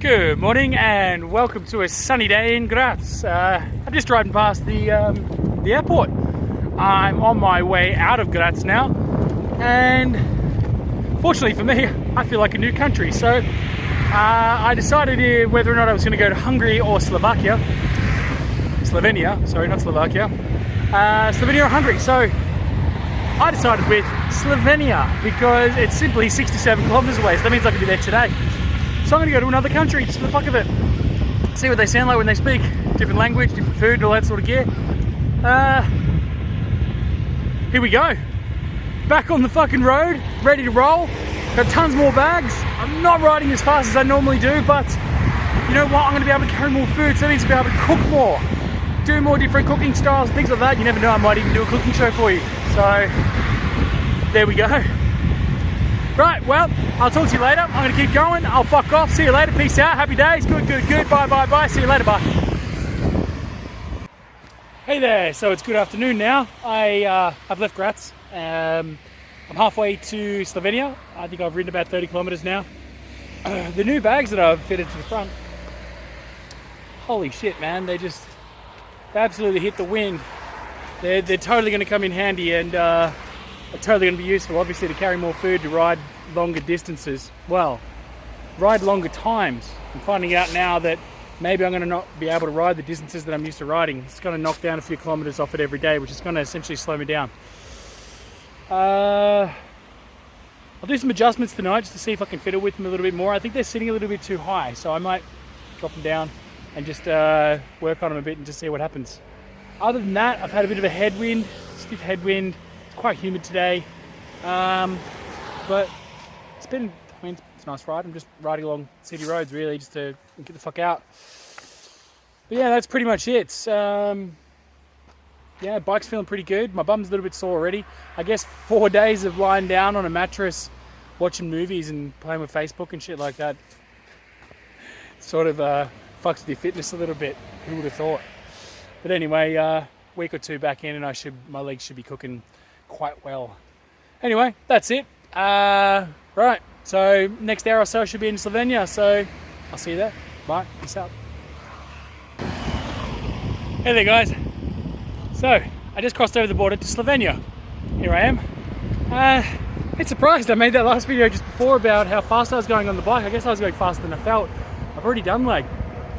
Good morning and welcome to a sunny day in Graz. I'm just driving past the airport. I'm on my way out of Graz now, and fortunately for me, I feel like a new country. So I decided whether or not I was going to go to Hungary or Slovenia, sorry, not Slovakia, Slovenia or Hungary. So I decided with Slovenia because it's simply 67 kilometers away, so that means I can be there today. So I'm going to go to another country just for the fuck of it. See what they sound like when they speak. Different language, different food, and all that sort of gear. Here we go. Back on the fucking road, ready to roll. Got tons more bags. I'm not riding as fast as I normally do, but you know what? I'm going to be able to carry more food, so that means I'll be able to cook more. Do more different cooking styles, things like that. You never know, I might even do a cooking show for you. So, there we go. Right, well, I'll talk to you later. I'm going to keep going. I'll fuck off. See you later. Peace out. Happy days. Good. Bye. See you later. Bye. Hey there. So it's good afternoon now. I've left Gratz. I'm halfway to Slovenia. I think I've ridden about 30 kilometers now. The new bags that I've fitted to the front, holy shit, man. They absolutely hit the wind. They're totally going to come in handy, and are totally going to be useful, obviously, to carry more food, to ride longer distances. Well, ride longer times. I'm finding out now that maybe I'm going to not be able to ride the distances that I'm used to riding. It's going to knock down a few kilometers off it every day, which is going to essentially slow me down. I'll do some adjustments tonight just to see if I can fiddle with them a little bit more. I think they're sitting a little bit too high, so I might drop them down and just work on them a bit and just see what happens. Other than that, I've had a bit of a headwind, stiff headwind. Quite humid today, but it's a nice ride. I'm just riding along city roads really just to get the fuck out. But yeah, that's pretty much it. Yeah, bike's feeling pretty good. My bum's a little bit sore already. I guess 4 days of lying down on a mattress watching movies and playing with Facebook and shit like that sort of fucks with your fitness a little bit. Who would have thought? But anyway, week or two back in and my legs should be cooking quite well. Anyway, that's it. Right, so next hour or so I should be in Slovenia, so I'll see you there. Bye, peace out. Hey there guys. So, I just crossed over the border to Slovenia. Here I am. Bit surprised. I made that last video just before about how fast I was going on the bike. I guess I was going faster than I felt. I've already done like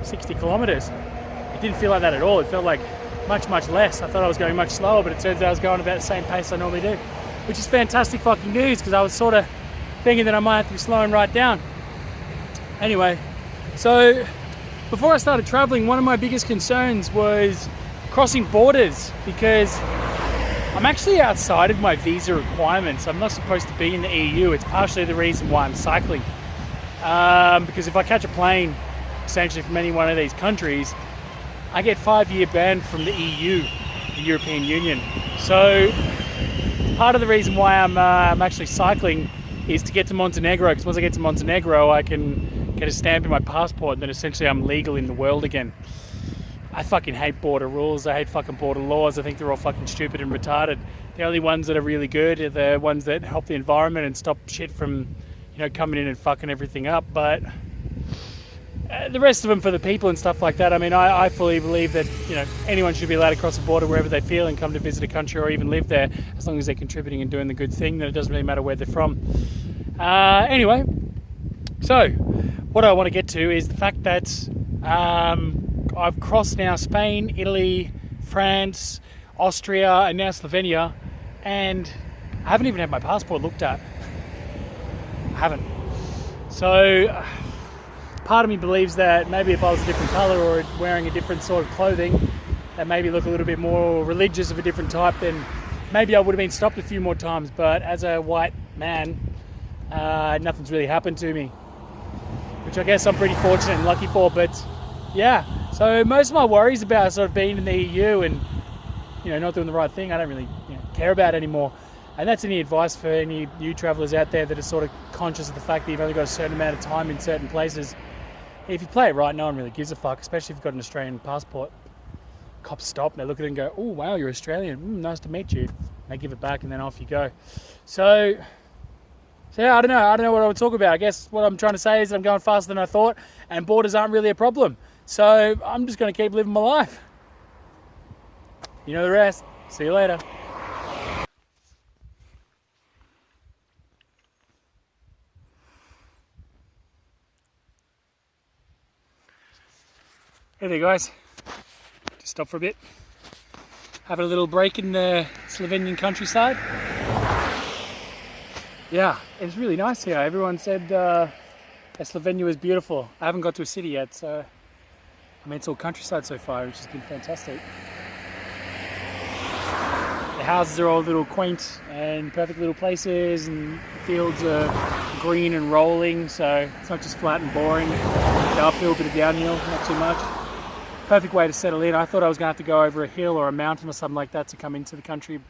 60 kilometers. It didn't feel like that at all. It felt like much less. I thought I was going much slower, but it turns out I was going about the same pace I normally do, which is fantastic fucking news because I was sort of thinking that I might have to be slowing right down. Anyway, so before I started traveling, one of my biggest concerns was crossing borders because I'm actually outside of my visa requirements. I'm not supposed to be in the EU. It's partially the reason why I'm cycling, because if I catch a plane essentially from any one of these countries, I get 5-year ban from the EU, the European Union. So part of the reason why I'm actually cycling is to get to Montenegro, because once I get to Montenegro I can get a stamp in my passport and then essentially I'm legal in the world again. I fucking hate border rules. I hate fucking border laws. I think they're all fucking stupid and retarded. The only ones that are really good are the ones that help the environment and stop shit from, coming in and fucking everything up. But the rest of them for the people and stuff like that. I mean, I fully believe that, anyone should be allowed to cross the border wherever they feel and come to visit a country or even live there, as long as they're contributing and doing the good thing. Then it doesn't really matter where they're from. Anyway, so what I want to get to is the fact that I've crossed now Spain, Italy, France, Austria, and now Slovenia, and I haven't even had my passport looked at. I haven't. So part of me believes that maybe if I was a different colour or wearing a different sort of clothing that maybe look a little bit more religious of a different type, then maybe I would have been stopped a few more times. But as a white man, nothing's really happened to me, which I guess I'm pretty fortunate and lucky for. But yeah, so most of my worries about sort of being in the EU and not doing the right thing, I don't really care about anymore. And that's any advice for any new travellers out there that are sort of conscious of the fact that you've only got a certain amount of time in certain places. If you play it right, no one really gives a fuck, especially if you've got an Australian passport. Cops stop and they look at it and go, oh wow, you're Australian, nice to meet you. They give it back and then off you go. So So yeah, I don't know what I would talk about. I guess what I'm trying to say is I'm going faster than I thought, and borders aren't really a problem. So I'm just going to keep living my life. You know the rest. See you later. Hey there guys, just stop for a bit, having a little break in the Slovenian countryside. Yeah, it's really nice here. Everyone said that Slovenia was beautiful. I haven't got to a city yet, so I mean it's all countryside so far, which has been fantastic. The houses are all little quaint and perfect little places, and the fields are green and rolling, so it's not just flat and boring. The uphill, bit of downhill, not too much. Perfect way to settle in. I thought I was going to have to go over a hill or a mountain or something like that to come into the country.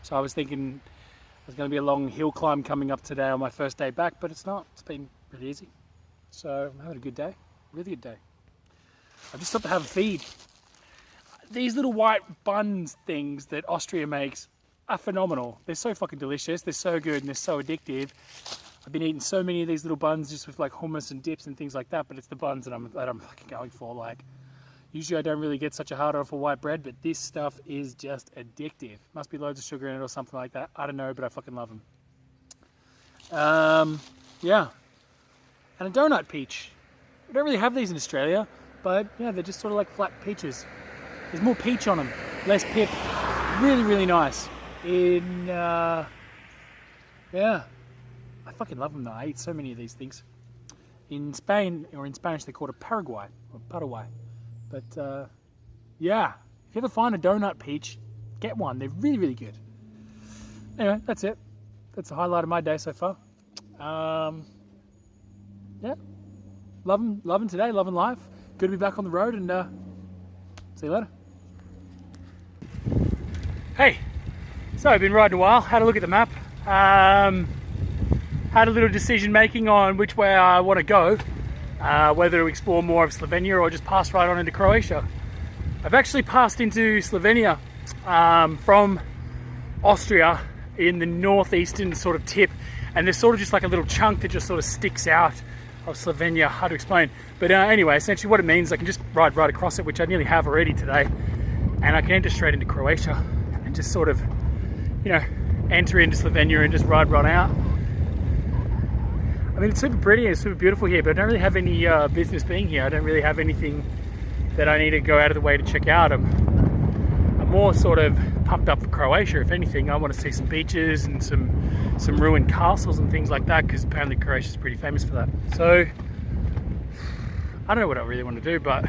So I was thinking there's going to be a long hill climb coming up today on my first day back, but it's not. It's been really easy. So I'm having a good day, really good day. I just stopped to have a feed. These little white buns things that Austria makes are phenomenal. They're so fucking delicious. They're so good and they're so addictive. I've been eating so many of these little buns just with like hummus and dips and things like that, but it's the buns that I'm fucking going for. Like, usually I don't really get such a hard on for white bread, but this stuff is just addictive. Must be loads of sugar in it or something like that. I don't know, but I fucking love them. Yeah. And a donut peach. We don't really have these in Australia, but yeah, they're just sort of like flat peaches. There's more peach on them, less pip. Really, really nice. Yeah. I fucking love them though. I eat so many of these things. In Spain, or in Spanish, they call it Paraguay, or Paraguay. But yeah, if you ever find a donut peach, get one. They're really, really good. Anyway, that's it. That's the highlight of my day so far. Yeah, loving today, loving life. Good to be back on the road, and see you later. Hey, so I've been riding a while. Had a look at the map. Had a little decision making on which way I want to go. Whether to explore more of Slovenia or just pass right on into Croatia. I've actually passed into Slovenia from Austria in the northeastern sort of tip, and there's sort of just like a little chunk that just sort of sticks out of Slovenia. Hard to explain, but anyway, essentially what it means, I can just ride right across it, which I nearly have already today, and I can enter straight into Croatia and just sort of, you know, enter into Slovenia and just ride right out. I mean, it's super pretty and it's super beautiful here, but I don't really have any business being here. I don't really have anything that I need to go out of the way to check out. I'm more sort of pumped up for Croatia, if anything. I want to see some beaches and some ruined castles and things like that, because apparently Croatia is pretty famous for that. So, I don't know what I really want to do, but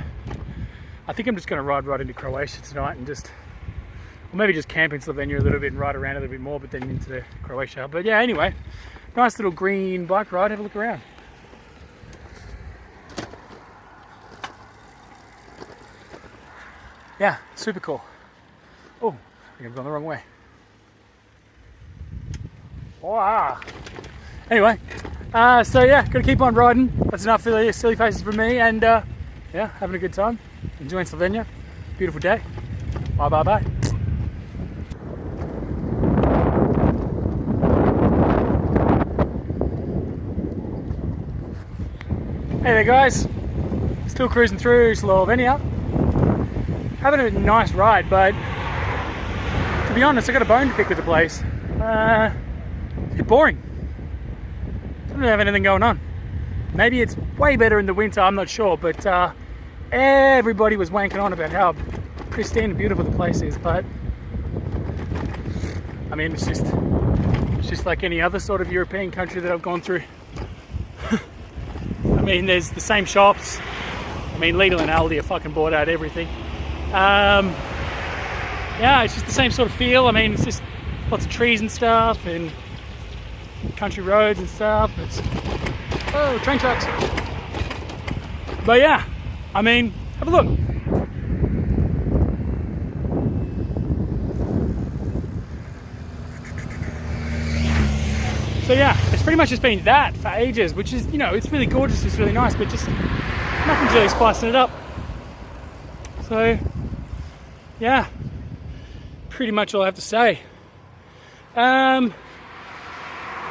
I think I'm just going to ride right into Croatia tonight and just, or maybe just camp in Slovenia a little bit and ride around a little bit more, but then into Croatia. But yeah, anyway. Nice little green bike ride, have a look around. Yeah, super cool. Oh, I think I've gone the wrong way. Wow. Anyway, so yeah, gotta keep on riding. That's enough silly faces from me, and yeah, having a good time. Enjoying Slovenia. Beautiful day. Bye bye bye. Hey there guys, still cruising through Slovenia. Having a nice ride, but to be honest, I got a bone to pick with the place. It's a bit boring. Doesn't really have anything going on. Maybe it's way better in the winter, I'm not sure, but everybody was wanking on about how pristine and beautiful the place is, but I mean, it's just like any other sort of European country that I've gone through. I mean, there's the same shops. I mean, Lidl and Aldi are fucking bought out everything. Yeah, it's just the same sort of feel. I mean, it's just lots of trees and stuff and country roads and stuff. It's, oh, train tracks. But yeah, I mean, have a look. So yeah, it's pretty much just been that for ages, which is, you know, it's really gorgeous, it's really nice, but just nothing's really spicing it up. So yeah, pretty much all I have to say.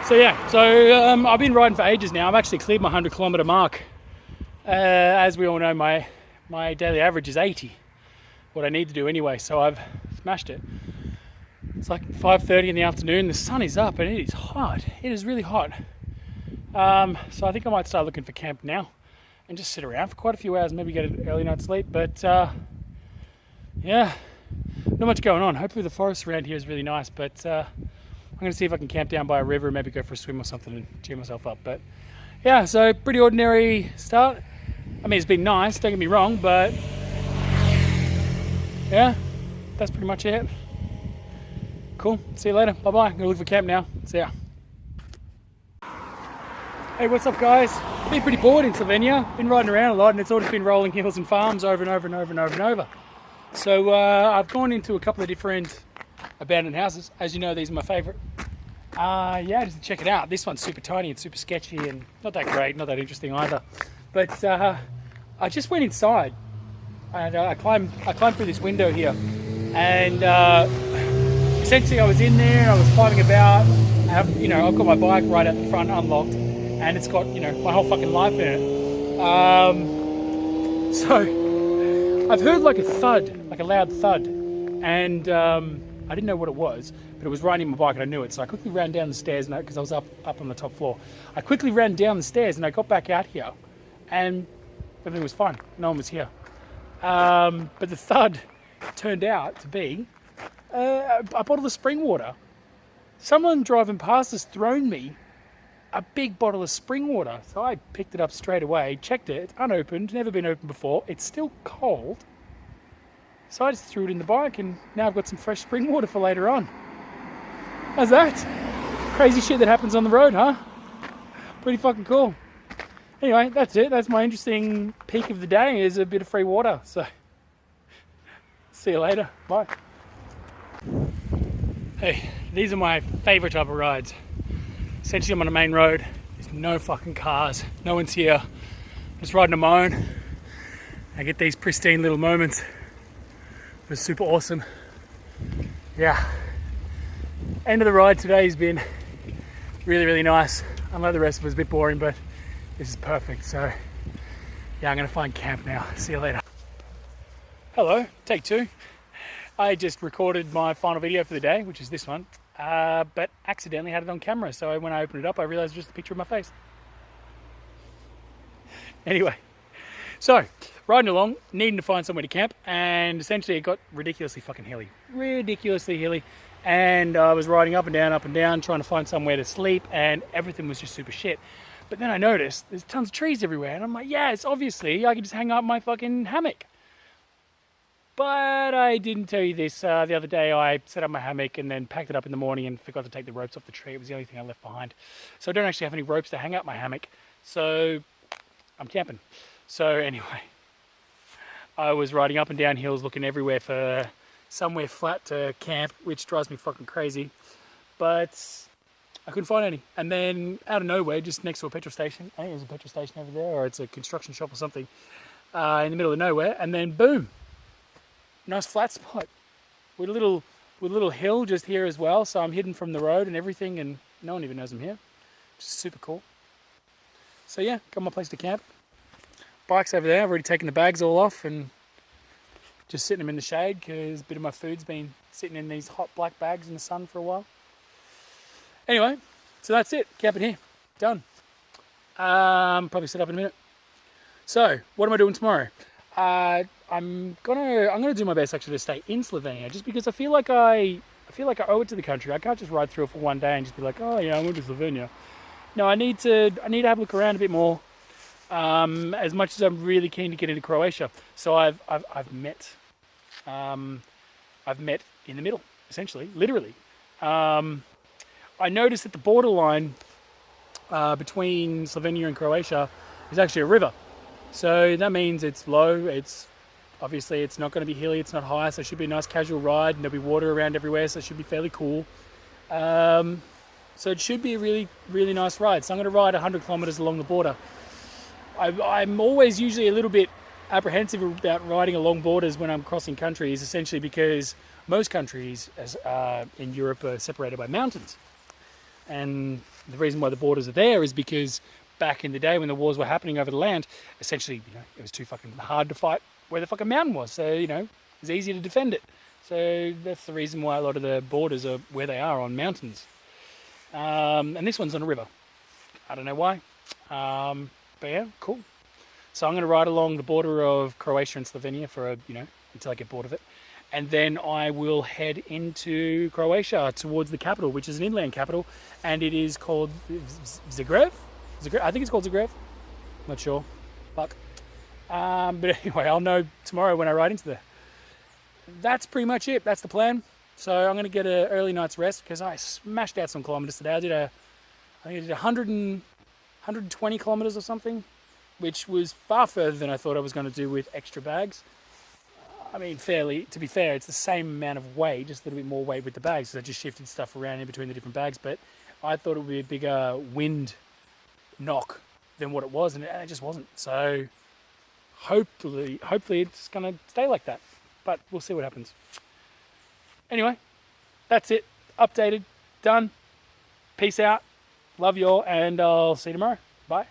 So So yeah, so I've been riding for ages now. I've actually cleared my 100-kilometer mark. As we all know, my daily average is 80. What I need to do anyway, so I've smashed it. It's like 5:30 in the afternoon. The sun is up and it is hot. It is really hot. So I think I might start looking for camp now and just sit around for quite a few hours, maybe get an early night's sleep. But yeah, not much going on. Hopefully the forest around here is really nice, but I'm going to see if I can camp down by a river and maybe go for a swim or something and cheer myself up. But yeah, so pretty ordinary start. I mean, it's been nice, don't get me wrong, but yeah, that's pretty much it. Cool, see you later, bye-bye. I'm gonna look for camp now, see ya. Hey, what's up guys? Been pretty bored in Slovenia, been riding around a lot and it's all just been rolling hills and farms over and over and over and over and over. So I've gone into a couple of different abandoned houses. As you know, these are my favourite. Yeah, just to check it out. This one's super tiny and super sketchy and not that great, not that interesting either. But I just went inside and I climbed through this window here, and essentially I was in there and I was climbing about. I've got my bike right at the front unlocked, and it's got my whole fucking life in it. So I've heard like a thud, like a loud thud, and I didn't know what it was, but it was right in my bike and I knew it. So I quickly ran down the stairs because I was up on the top floor. I quickly ran down the stairs and I got back out here and everything was fine. No one was here. But the thud turned out to be a bottle of spring water. Someone driving past has thrown me a big bottle of spring water. So I picked it up straight away, checked it, it's unopened, never been opened before. It's still cold. So I just threw it in the bike and now I've got some fresh spring water for later on. How's that? Crazy shit that happens on the road, huh? Pretty fucking cool. Anyway, that's it. That's my interesting peak of the day, is a bit of free water. So, see you later. Bye. Hey, these are my favourite type of rides. Essentially I'm on a main road. There's no fucking cars. No one's here. I'm just riding on my own. I get these pristine little moments. It was super awesome. Yeah. End of the ride today has been really, really nice. Unlike the rest of it was a bit boring, but this is perfect. So yeah, I'm gonna find camp now. See you later. Hello, take two. I just recorded my final video for the day, which is this one, but accidentally had it on camera. So when I opened it up, I realized it was just a picture of my face. Anyway, so riding along, needing to find somewhere to camp, and essentially it got ridiculously fucking hilly. Ridiculously hilly. And I was riding up and down, trying to find somewhere to sleep, and everything was just super shit. But then I noticed there's tons of trees everywhere, and I'm like, yes, obviously I could just hang up my fucking hammock. But I didn't tell you this. The other day I set up my hammock and then packed it up in the morning and forgot to take the ropes off the tree. It was the only thing I left behind. So I don't actually have any ropes to hang up my hammock. So I'm camping. So anyway, I was riding up and down hills looking everywhere for somewhere flat to camp, which drives me fucking crazy. But I couldn't find any. And then out of nowhere, just next to a petrol station, I think there's a petrol station over there, or it's a construction shop or something, in the middle of nowhere, and then boom, nice flat spot with a little hill just here as well. So I'm hidden from the road and everything, and no one even knows I'm here. Just super cool. So yeah, got my place to camp. Bike's over there. I've already taken the bags all off and just sitting them in the shade because a bit of my food's been sitting in these hot black bags in the sun for a while. Anyway, so that's it. Camping here. Done. Probably set up in a minute. So, what am I doing tomorrow? I'm gonna do my best actually to stay in Slovenia, just because I feel like I owe it to the country. I can't just ride through it for one day and just be like, oh yeah, I went to Slovenia. No, I need to have a look around a bit more. As much as I'm really keen to get into Croatia, so I've met in the middle, essentially, literally. I noticed that the borderline between Slovenia and Croatia is actually a river. So that means it's low, it's not going to be hilly, it's not high, so it should be a nice casual ride, and there'll be water around everywhere, so it should be fairly cool. So it should be a really, really nice ride. So I'm going to ride 100 kilometers along the border. I'm always usually a little bit apprehensive about riding along borders when I'm crossing countries, essentially because most countries in Europe are separated by mountains. And The reason why the borders are there is because back in the day when the wars were happening over the land, essentially, it was too fucking hard to fight where the fucking mountain was. So, it was easier to defend it. So that's the reason why a lot of the borders are where they are, on mountains. And this one's on a river. I don't know why. But yeah, cool. So I'm going to ride along the border of Croatia and Slovenia for until I get bored of it. And then I will head into Croatia towards the capital, which is an inland capital. And it is called Zagreb? I think it's called Zagreb. Not sure. Fuck. But anyway, I'll know tomorrow when I ride into there. That's pretty much it. That's the plan. So I'm going to get an early night's rest because I smashed out some kilometers today. I think I did 120 kilometers or something, which was far further than I thought I was going to do with extra bags. I mean, to be fair, it's the same amount of weight, just a little bit more weight with the bags. So I just shifted stuff around in between the different bags. But I thought it would be a bigger wind knock than what it was, and it just wasn't. So hopefully it's going to stay like that. But we'll see what happens. Anyway, that's it. Updated. Done. Peace out. Love you all, and I'll see you tomorrow. Bye.